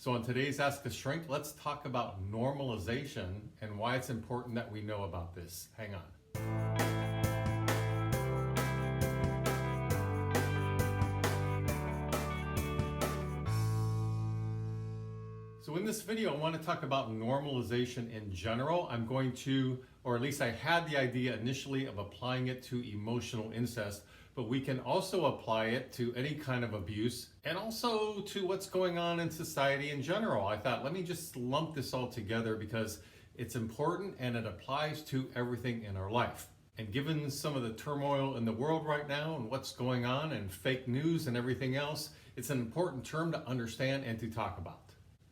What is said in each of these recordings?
So on today's Ask a Shrink, let's talk about normalization and why it's important that we know about this. Hang on. So in this video, I want to talk about normalization in general. I'm going to, or at least I had the idea initially of applying it to emotional incest, but we can also apply it to any kind of abuse and also to what's going on in society in general. I thought, let me just lump this all together because it's important and it applies to everything in our life. And given some of the turmoil in the world right now and what's going on and fake news and everything else, it's an important term to understand and to talk about.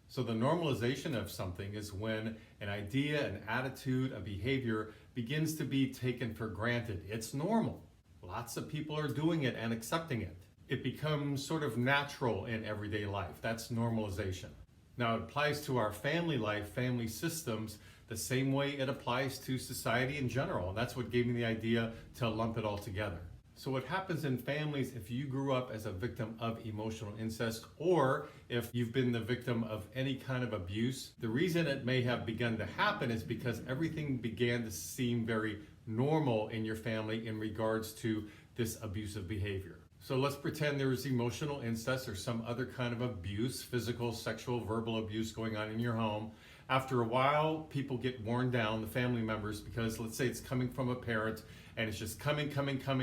So the normalization of something is when an idea, an attitude, a behavior begins to be taken for granted. It's normal. Lots of people are doing it and accepting it. It becomes sort of natural in everyday life. That's normalization. Now it applies to our family life, family systems, the same way it applies to society in general. And that's what gave me the idea to lump it all together. So what happens in families if you grew up as a victim of emotional incest, or if you've been the victim of any kind of abuse, the reason it may have begun to happen is because everything began to seem very normal in your family in regards to this abusive behavior. So let's pretend there's emotional incest or some other kind of abuse, physical, sexual, verbal abuse going on in your home. After a while, people get worn down, the family members, because let's say it's coming from a parent and it's just coming.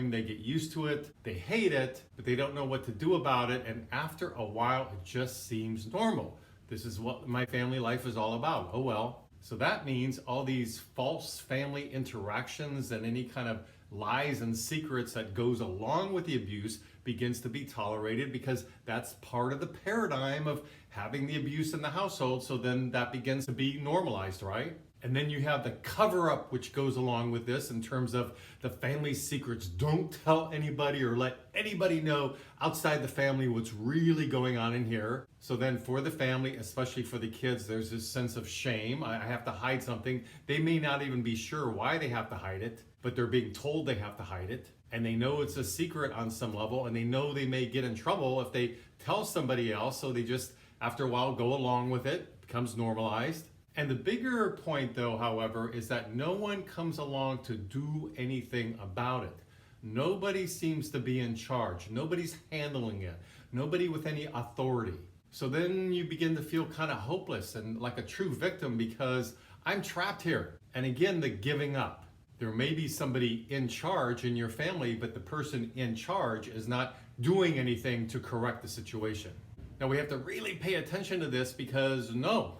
They get used to it, they hate it, but they don't know what to do about it. And after a while, it just seems normal. This is what my family life is all about. Oh well. So that means all these false family interactions and any kind of lies and secrets that goes along with the abuse begins to be tolerated because that's part of the paradigm of having the abuse in the household. So then that begins to be normalized, right? And then you have the cover-up which goes along with this in terms of the family secrets. Don't tell anybody or let anybody know outside the family what's really going on in here. So then for the family, especially for the kids, there's this sense of shame. I have to hide something. They may not even be sure why they have to hide it, but they're being told they have to hide it. And they know it's a secret on some level, and they know they may get in trouble if they tell somebody else. So they just, after a while, go along with it. It becomes normalized. And the bigger point though, however, is that no one comes along to do anything about it. Nobody seems to be in charge. Nobody's handling it. Nobody with any authority. So then you begin to feel kind of hopeless and like a true victim because I'm trapped here. And again, the giving up. There may be somebody in charge in your family, but the person in charge is not doing anything to correct the situation. Now we have to really pay attention to this because no,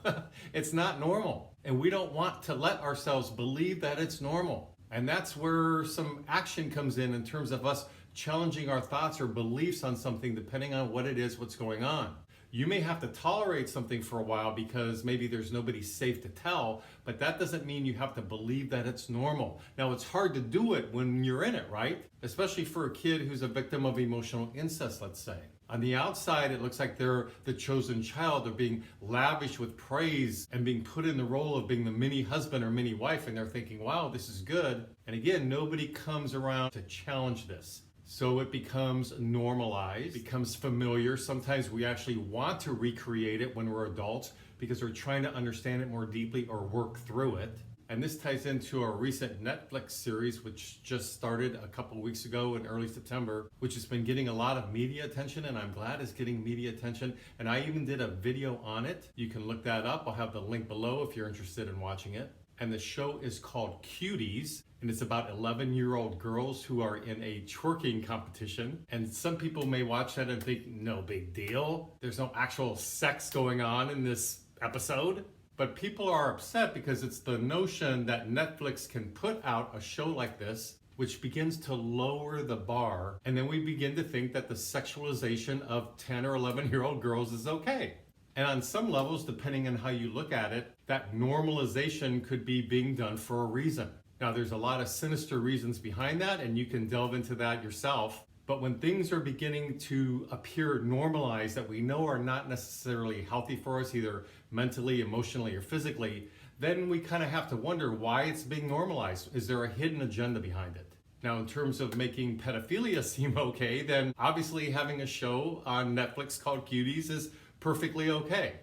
it's not normal. And we don't want to let ourselves believe that it's normal. And that's where some action comes in terms of us challenging our thoughts or beliefs on something depending on what it is, what's going on. You may have to tolerate something for a while because maybe there's nobody safe to tell, but that doesn't mean you have to believe that it's normal. Now it's hard to do it when you're in it, right? Especially for a kid who's a victim of emotional incest, let's say. On the outside, it looks like they're the chosen child. They're being lavished with praise and being put in the role of being the mini husband or mini wife. And they're thinking, wow, this is good. And again, nobody comes around to challenge this. So it becomes normalized, becomes familiar. Sometimes we actually want to recreate it when we're adults because we're trying to understand it more deeply or work through it. And this ties into our recent Netflix series, which just started a couple weeks ago in early September, which has been getting a lot of media attention, and I'm glad it's getting media attention. And I even did a video on it. You can look that up. I'll have the link below if you're interested in watching it. And the show is called Cuties, and it's about 11-year-old girls who are in a twerking competition. And some people may watch that and think, no big deal. There's no actual sex going on in this episode. But people are upset because it's the notion that Netflix can put out a show like this, which begins to lower the bar. And then we begin to think that the sexualization of 10 or 11-year-old girls is okay. And on some levels, depending on how you look at it, that normalization could be being done for a reason. Now, there's a lot of sinister reasons behind that, and you can delve into that yourself. But when things are beginning to appear normalized that we know are not necessarily healthy for us, either mentally, emotionally, or physically, then we kind of have to wonder why it's being normalized. Is there a hidden agenda behind it? Now, in terms of making pedophilia seem okay, then obviously having a show on Netflix called Cuties is perfectly okay.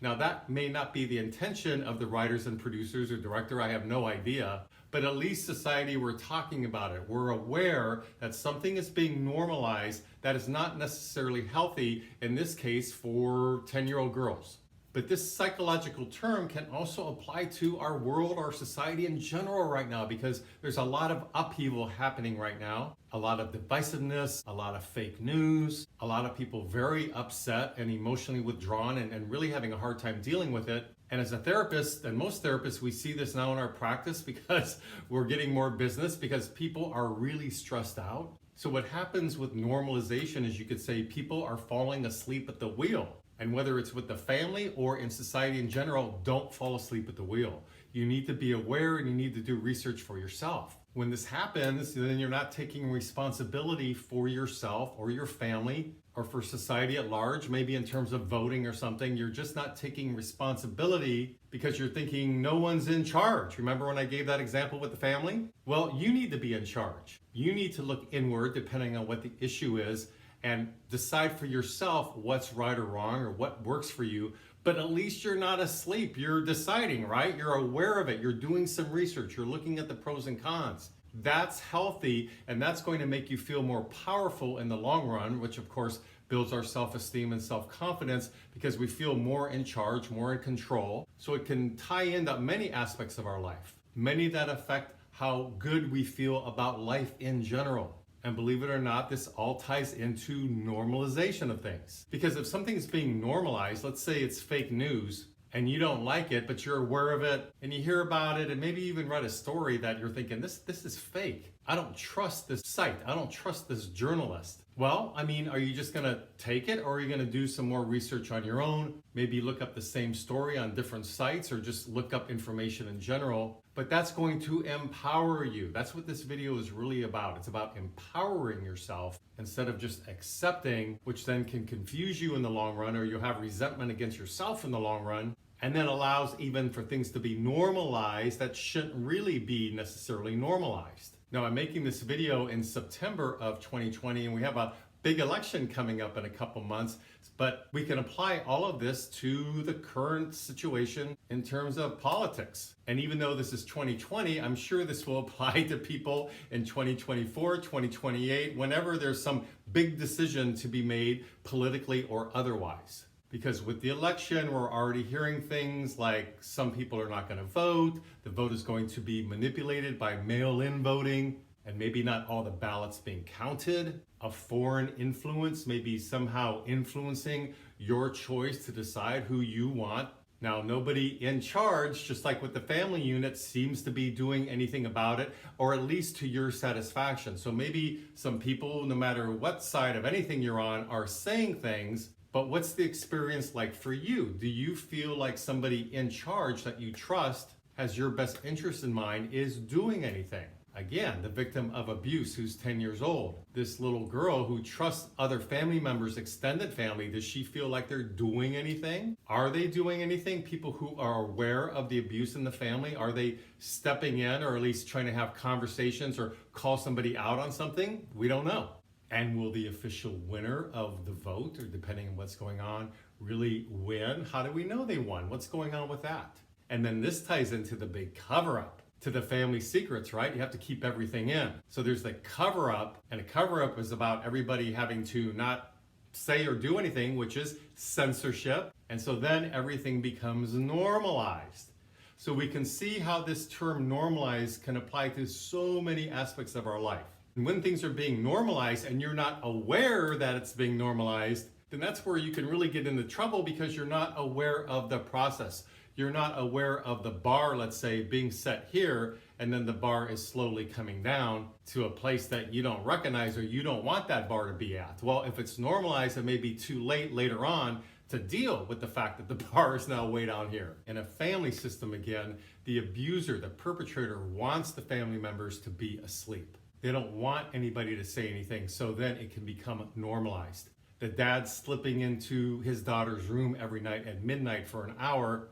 Now that may not be the intention of the writers and producers or director, I have no idea, but at least society, we're talking about it. We're aware that something is being normalized that is not necessarily healthy, in this case for 10-year-old girls. But this psychological term can also apply to our world, our society in general right now, because there's a lot of upheaval happening right now, a lot of divisiveness, a lot of fake news, a lot of people very upset and emotionally withdrawn and really having a hard time dealing with it. And as a therapist, and most therapists, we see this now in our practice because we're getting more business because people are really stressed out. So what happens with normalization is, you could say, people are falling asleep at the wheel. And whether it's with the family or in society in general, don't fall asleep at the wheel. You need to be aware and you need to do research for yourself. When this happens, then you're not taking responsibility for yourself or your family or for society at large, maybe in terms of voting or something. You're just not taking responsibility because you're thinking no one's in charge. Remember when I gave that example with the family? Well, you need to be in charge. You need to look inward depending on what the issue is and decide for yourself what's right or wrong or what works for you. But at least you're not asleep. You're deciding, right? You're aware of it. You're doing some research. You're looking at the pros and cons. That's healthy, and that's going to make you feel more powerful in the long run, which of course builds our self-esteem and self-confidence because we feel more in charge, more in control. So it can tie into many aspects of our life, many that affect how good we feel about life in general. And believe it or not, this all ties into normalization of things. Because if something's being normalized, let's say it's fake news, and you don't like it, but you're aware of it, and you hear about it, and maybe even read a story that you're thinking, this is fake. I don't trust this site. I don't trust this journalist. Well, I mean, are you just gonna take it, or are you gonna do some more research on your own? Maybe look up the same story on different sites, or just look up information in general. But that's going to empower you. That's what this video is really about. It's about empowering yourself instead of just accepting, which then can confuse you in the long run, or you'll have resentment against yourself in the long run. And then allows even for things to be normalized that shouldn't really be necessarily normalized. Now, I'm making this video in September of 2020, and we have a big election coming up in a couple months, but we can apply all of this to the current situation in terms of politics. And even though this is 2020, I'm sure this will apply to people in 2024, 2028, whenever there's some big decision to be made politically or otherwise. Because with the election, we're already hearing things like some people are not going to vote, the vote is going to be manipulated by mail-in voting, and maybe not all the ballots being counted. A foreign influence may be somehow influencing your choice to decide who you want. Now, nobody in charge, just like with the family unit, seems to be doing anything about it, or at least to your satisfaction. So maybe some people, no matter what side of anything you're on, are saying things. But what's the experience like for you? Do you feel like somebody in charge that you trust has your best interest in mind is doing anything? Again, the victim of abuse who's 10 years old. This little girl who trusts other family members, extended family, does she feel like they're doing anything? Are they doing anything? People who are aware of the abuse in the family, are they stepping in or at least trying to have conversations or call somebody out on something? We don't know. And will the official winner of the vote, or depending on what's going on, really win? How do we know they won? What's going on with that? And then this ties into the big cover-up, to the family secrets, right? You have to keep everything in. So there's the cover-up, and a cover-up is about everybody having to not say or do anything, which is censorship. And so then everything becomes normalized. So we can see how this term normalized can apply to so many aspects of our life. And when things are being normalized and you're not aware that it's being normalized, then that's where you can really get into trouble because you're not aware of the process. You're not aware of the bar, let's say, being set here, and then the bar is slowly coming down to a place that you don't recognize or you don't want that bar to be at. Well, if it's normalized, it may be too late later on to deal with the fact that the bar is now way down here. In a family system, again, the abuser, the perpetrator, wants the family members to be asleep. They don't want anybody to say anything, so then it can become normalized. The dad slipping into his daughter's room every night at midnight for an hour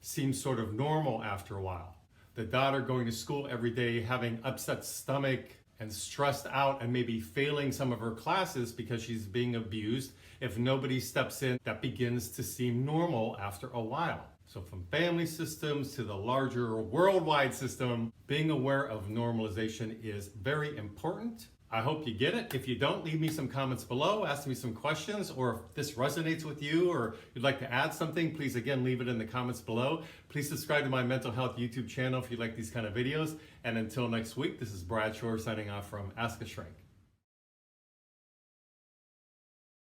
seems sort of normal after a while. The daughter going to school every day having upset stomach and stressed out and maybe failing some of her classes because she's being abused, if nobody steps in, that begins to seem normal after a while. So from family systems to the larger worldwide system, being aware of normalization is very important. I hope you get it. If you don't, leave me some comments below, ask me some questions, or if this resonates with you or you'd like to add something, please again leave it in the comments below. Please subscribe to my mental health YouTube channel if you like these kind of videos. And until next week, this is Brad Shore signing off from Ask a Shrink.